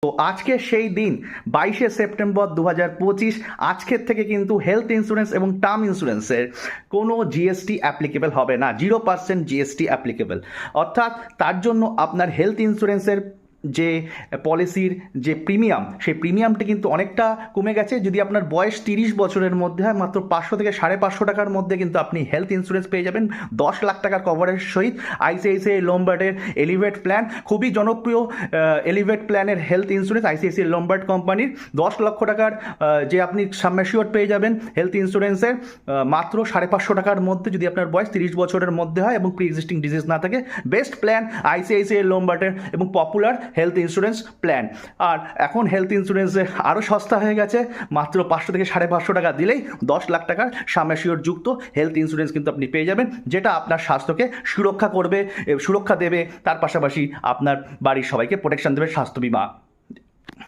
তো আজকে সেই দিন 22শে সেপ্টেম্বর 2025 আজকের থেকে কিন্তু হেলথ ইন্স্যুরেন্স এবং টার্ম ইন্স্যুরেন্সের কোনো জিএসটি অ্যাপ্লিকেবল হবে না, 0% জিএসটি অ্যাপ্লিকেবল। অর্থাৎ তার জন্য আপনার হেলথ ইন্স্যুরেন্সের যে পলিসির যে প্রিমিয়াম, সেই প্রিমিয়ামটি কিন্তু অনেকটা কমে গেছে। যদি আপনার বয়স 30 বছরের মধ্যে হয়, মাত্র 500 থেকে 550 টাকার মধ্যে কিন্তু আপনি হেলথ ইন্স্যুরেন্স পেয়ে যাবেন 10 লাখ টাকার কভারের সহিত। আইসিআইসিআই লোমবার্ডের এলিভেট প্ল্যান, খুবই জনপ্রিয় এলিভেট প্ল্যানের হেলথ ইন্স্যুরেন্স আইসিআইসিআই লোমবার্ড কোম্পানির 10 লক্ষ টাকার যে আপনি সাম অ্যাসিওর্ড পেয়ে যাবেন হেলথ ইন্স্যুরেন্সের মাত্র 550 টাকার মধ্যে, যদি আপনার বয়স 30 বছরের মধ্যে হয় এবং প্রি এক্সিস্টিং ডিজিজ না থাকে। বেস্ট প্ল্যান আইসিআইসিআই লোমবার্ডের এবং পপুলার হেলথ ইন্স্যুরেন্স প্ল্যান। আর এখন হেলথ ইন্স্যুরেন্সে আরও সস্তা হয়ে গেছে, মাত্র 500 থেকে 550 টাকা দিলেই 10 লাখ টাকার সাম অ্যাসিওর্ড যুক্ত হেলথ ইন্স্যুরেন্স কিন্তু আপনি পেয়ে যাবেন, যেটা আপনার স্বাস্থ্যকে সুরক্ষা করবে, সুরক্ষা দেবে, তার পাশাপাশি আপনার বাড়ির সবাইকে প্রোটেকশন দেবে স্বাস্থ্য বিমা।